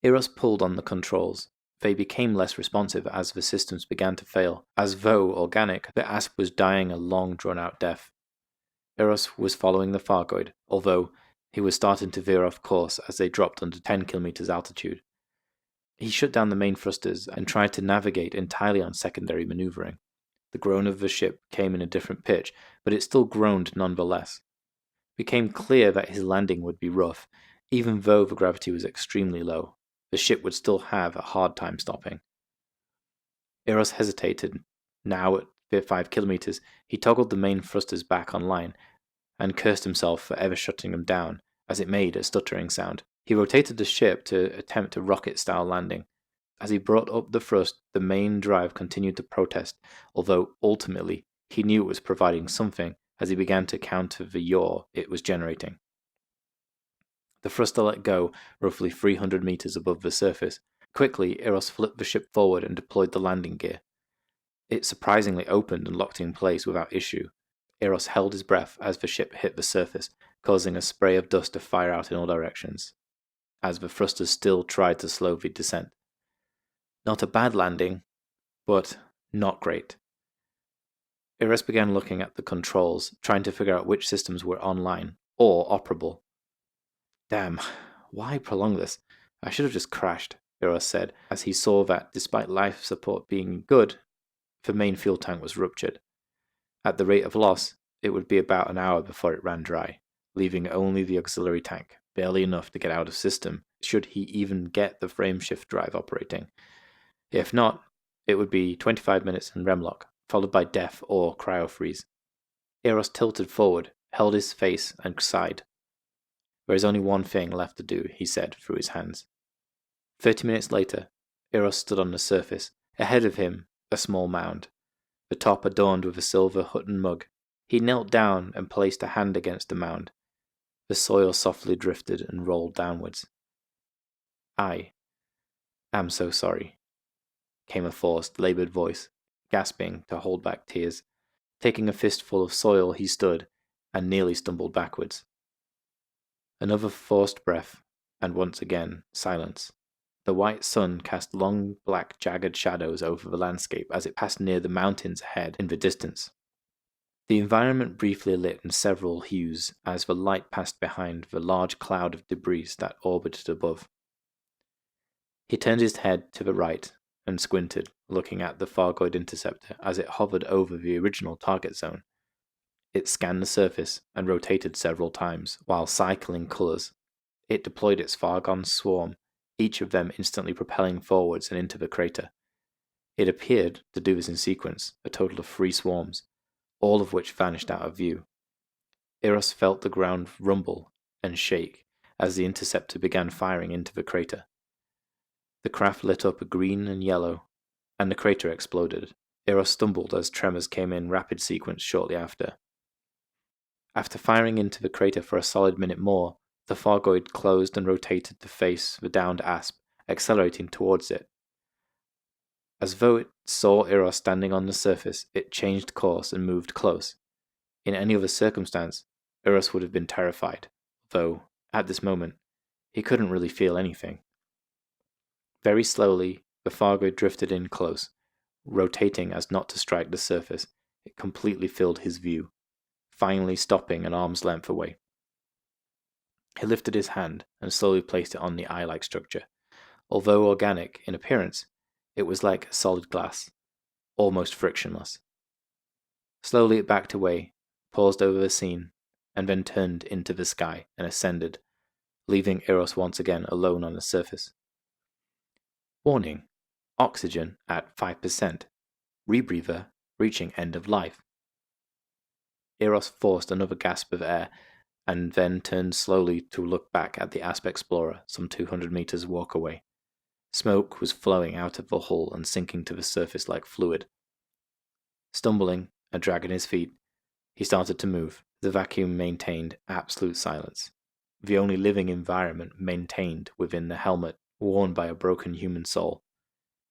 Eros pulled on the controls. They became less responsive as the systems began to fail. As though organic, the asp was dying a long drawn-out death. Eros was following the Fargoid, although he was starting to veer off course as they dropped under 10 kilometers altitude. He shut down the main thrusters and tried to navigate entirely on secondary maneuvering. The groan of the ship came in a different pitch, but it still groaned nonetheless. It became clear that his landing would be rough, even though the gravity was extremely low. The ship would still have a hard time stopping. Eros hesitated. Now at 5 kilometers, he toggled the main thrusters back online and cursed himself for ever shutting them down, as it made a stuttering sound. He rotated the ship to attempt a rocket-style landing. As he brought up the thrust, the main drive continued to protest, although ultimately he knew it was providing something as he began to counter the yaw it was generating. The thruster let go roughly 300 meters above the surface. Quickly, Eros flipped the ship forward and deployed the landing gear. It surprisingly opened and locked in place without issue. Eros held his breath as the ship hit the surface, causing a spray of dust to fire out in all directions, as the thrusters still tried to slow the descent. Not a bad landing, but not great. Eros began looking at the controls, trying to figure out which systems were online or operable. Damn, why prolong this? I should have just crashed, Eros said, as he saw that despite life support being good, the main fuel tank was ruptured. At the rate of loss, it would be about an hour before it ran dry, leaving only the auxiliary tank, barely enough to get out of system, should he even get the frameshift drive operating. If not, it would be 25 minutes in remlock, followed by death or cryofreeze. Eros tilted forward, held his face, and sighed. There is only one thing left to do, he said through his hands. 30 minutes later, Eros stood on the surface. Ahead of him, a small mound, the top adorned with a silver Hutton mug. He knelt down and placed a hand against the mound. The soil softly drifted and rolled downwards. I am so sorry, came a forced, laboured voice, gasping to hold back tears. Taking a fistful of soil, he stood and nearly stumbled backwards. Another forced breath, and once again, silence. The white sun cast long, black, jagged shadows over the landscape as it passed near the mountains ahead in the distance. The environment briefly lit in several hues as the light passed behind the large cloud of debris that orbited above. He turned his head to the right and squinted, looking at the Fargoid interceptor as it hovered over the original target zone. It scanned the surface and rotated several times, while cycling colours. It deployed its Fargon swarm, each of them instantly propelling forwards and into the crater. It appeared to do this in sequence, a total of 3 swarms, all of which vanished out of view. Eros felt the ground rumble and shake as the interceptor began firing into the crater. The craft lit up a green and yellow, and the crater exploded. Eros stumbled as tremors came in rapid sequence shortly after. After firing into the crater for a solid minute more, the Fargoid closed and rotated to face the downed asp, accelerating towards it. As though it saw Eros standing on the surface, it changed course and moved close. In any other circumstance, Eros would have been terrified, though, at this moment, he couldn't really feel anything. Very slowly, the Fargoid drifted in close, rotating as not to strike the surface. It completely filled his view, finally stopping an arm's length away. He lifted his hand and slowly placed it on the eye-like structure. Although organic in appearance, it was like solid glass, almost frictionless. Slowly it backed away, paused over the scene, and then turned into the sky and ascended, leaving Eros once again alone on the surface. Warning: oxygen at 5%. Rebreather reaching end of life. Eros forced another gasp of air, and then turned slowly to look back at the Asp Explorer some 200 meters walk away. Smoke was flowing out of the hull and sinking to the surface like fluid. Stumbling and dragging his feet, he started to move. The vacuum maintained absolute silence, the only living environment maintained within the helmet worn by a broken human soul.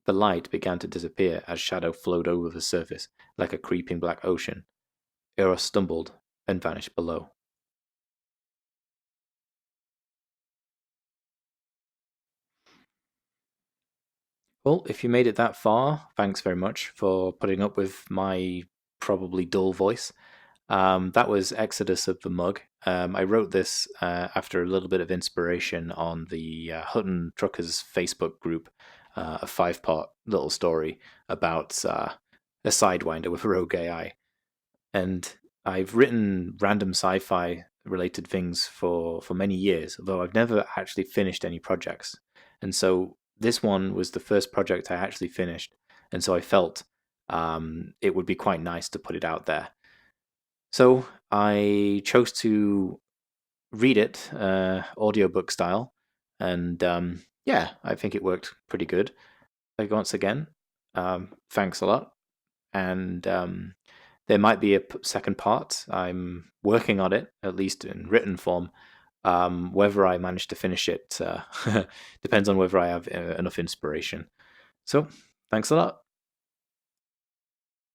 The light began to disappear as shadow flowed over the surface like a creeping black ocean. Eros stumbled and vanished below. Well, if you made it that far, thanks very much for putting up with my probably dull voice. That was Exodus of the Mug. I wrote this after a little bit of inspiration on the Hutton Truckers Facebook group, a 5 part little story about a Sidewinder with a rogue AI. And I've written random sci-fi related things for many years, although I've never actually finished any projects. And so this one was the first project I actually finished, and so I felt it would be quite nice to put it out there. So I chose to read it audiobook style, and yeah, I think it worked pretty good. Like once again, thanks a lot, and there might be a second part. I'm working on it, at least in written form. Whether I manage to finish it depends on whether I have enough inspiration. So, thanks a lot.